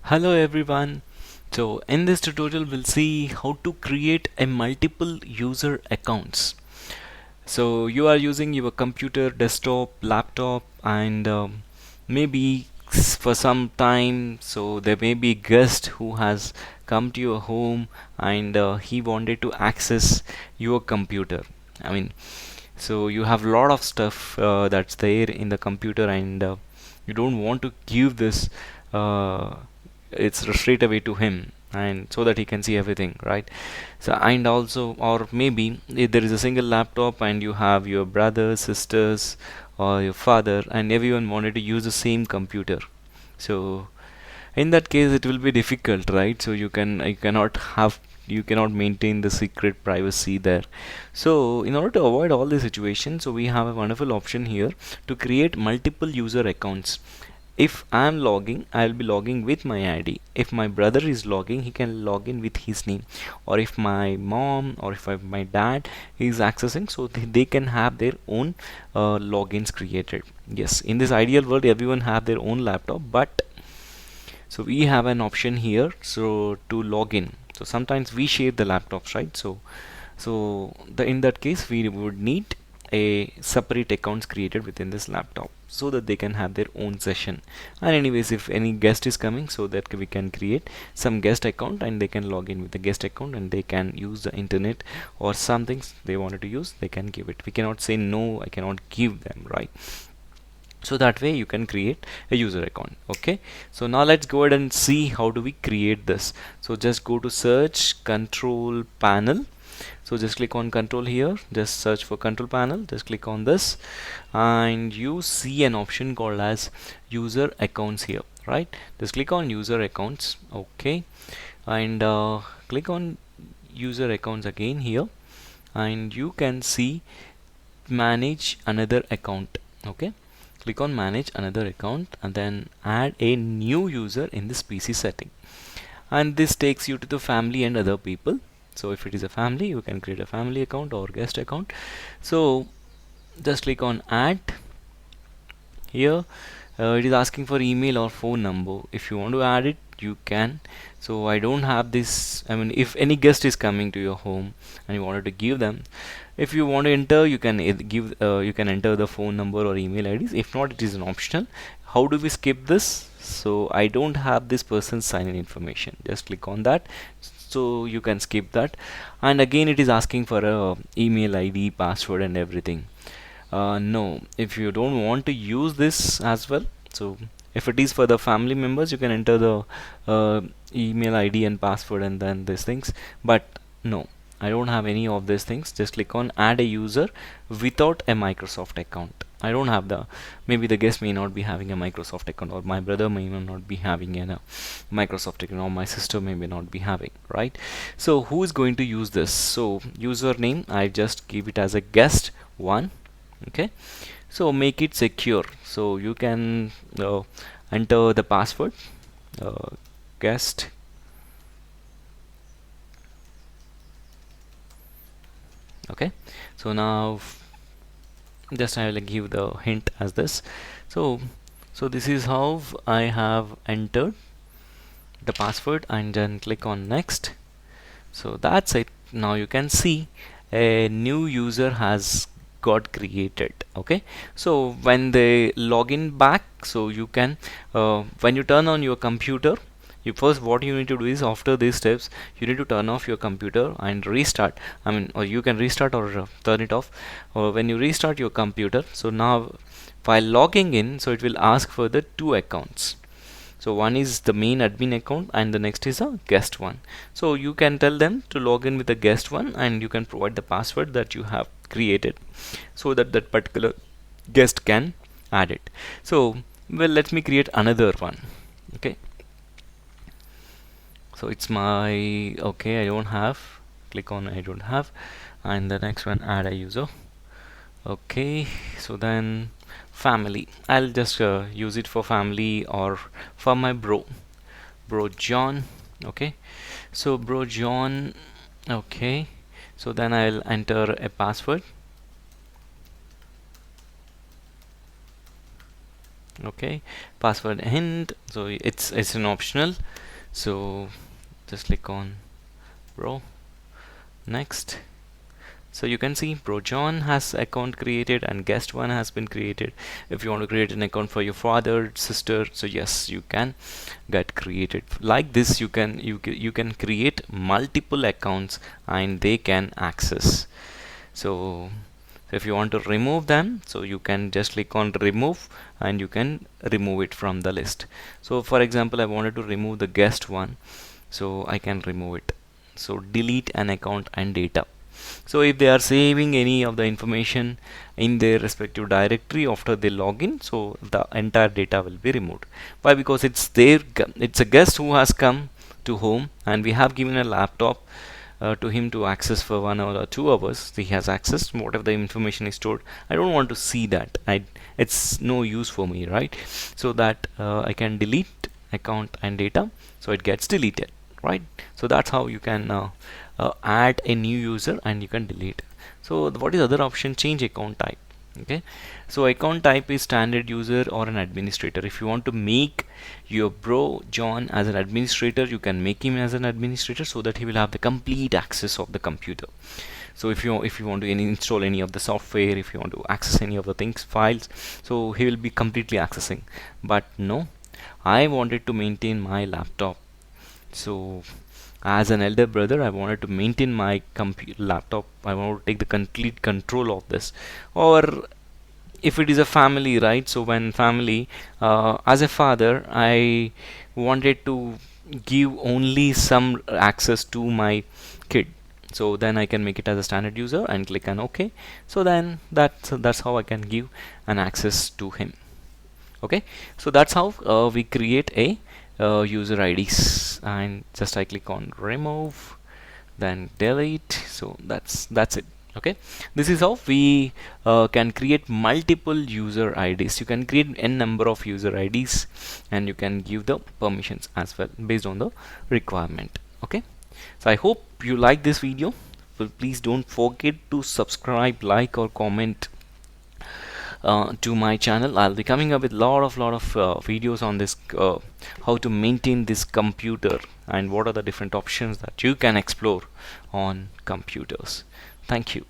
Hello everyone. So in this tutorial we'll see how to create a multiple user accounts. So you are using your computer, desktop, laptop and maybe for some time, so there may be a guest who has come to your home and he wanted to access your computer. I mean, so you have a lot of stuff that's there in the computer and you don't want to give this uh, it's straight away to him and so that he can see everything, right? So and also, or maybe if there is a single laptop and you have your brothers, sisters or your father and everyone wanted to use the same computer, so in that case it will be difficult, right? So you cannot maintain the secret privacy there. So in order to avoid all these situations, so we have a wonderful option here to create multiple user accounts. If I am logging, I will be logging with my ID. If my brother is logging, he can log in with his name. Or if my mom or if my dad is accessing, so they can have their own logins created. Yes, in this ideal world, everyone have their own laptop, but so we have an option here so to log in. So sometimes we share the laptops, right? So in that case we would need a separate accounts created within this laptop so that they can have their own session. And anyways, if any guest is coming, so that we can create some guest account and they can log in with the guest account and they can use the internet or some things they wanted to use, they can give it. We cannot say no, I cannot give them, right? So that way you can create a user account. Okay, so now let's go ahead and see how do we create this. So just go to search control panel. So just click on control here, just search for control panel, just click on this and you see an option called as user accounts here, right? Just click on user accounts. Okay, and click on user accounts again here and you can see manage another account. Okay, click on manage another account and then add a new user in this PC setting, and this takes you to the family and other people. So if it is a family, you can create a family account or guest account. So just click on add here. It is asking for email or phone number. If you want to add it, you can. So I don't have this. I mean, if any guest is coming to your home and you wanted to give them, if you want to enter, you can you can enter the phone number or email IDs. If not, it is an optional. How do we skip this? So I don't have this person's sign in information. Just click on that, so you can skip that. And again it is asking for a email ID, password and everything. No, if you don't want to use this as well, so if it is for the family members, you can enter the email ID and password and then these things. But no, I don't have any of these things. Just click on add a user without a Microsoft account. I don't have the, maybe the guest may not be having a Microsoft account, or my brother may not be having a Microsoft account, or my sister may not be having, right? So who is going to use this? So username, I just give it as a guest one. Okay, so make it secure, so you can enter the password guest. Okay, so now just I will give the hint as this. So this is how I have entered the password and then click on next. So that's it. Now you can see a new user has got created. Okay, so when they log in back, so you can when you turn on your computer, you first, what you need to do is, after these steps, you need to turn off your computer and restart. I mean, or you can restart or turn it off. Or when you restart your computer, so now while logging in, so it will ask for the two accounts. So one is the main admin account and the next is a guest one. So you can tell them to log in with the guest one and you can provide the password that you have created so that that particular guest can add it. So well, let me create another one. Okay, so it's my, okay, I don't have, click on I don't have, and the next one, add a user. Okay, so then family, I'll just use it for family or for my bro John. Okay, so bro John. Okay, so then I'll enter a password. Okay, password hint, so it's an optional, so just click on bro. Next, so you can see bro John has account created and guest one has been created. If you want to create an account for your father, sister, so yes, you can get created like this. You can create multiple accounts and they can access. So if you want to remove them, so you can just click on remove and you can remove it from the list. So for example, I wanted to remove the guest one, so I can remove it. So delete an account and data. So if they are saving any of the information in their respective directory after they log in, so the entire data will be removed. Why? Because it's a guest who has come to home and we have given a laptop to him to access for 1 hour or 2 hours. He has access whatever the information is stored. I don't want to see that. It's no use for me, right? So that I can delete account and data, so it gets deleted, right? So that's how you can add a new user and you can delete. So what is other option? Change account type. Okay, so account type is standard user or an administrator. If you want to make your bro John as an administrator, you can make him as an administrator so that he will have the complete access of the computer. So if you want to install any of the software, if you want to access any of the things, files, so he will be completely accessing. But no, I wanted to maintain my laptop. So as an elder brother, I wanted to maintain my laptop. I want to take the complete control of this. Or if it is a family, right? So when family, as a father, I wanted to give only some access to my kid. So then I can make it as a standard user and click on OK. So then that's how I can give an access to him. Okay, so that's how we create a user IDs, and just I click on remove, then delete. So that's it. Okay, this is how we can create multiple user IDs. You can create n number of user IDs and you can give the permissions as well based on the requirement. Okay, so I hope you like this video. Well, please don't forget to subscribe, like or comment to my channel. I'll be coming up with lot of videos on this, how to maintain this computer and what are the different options that you can explore on computers. Thank you.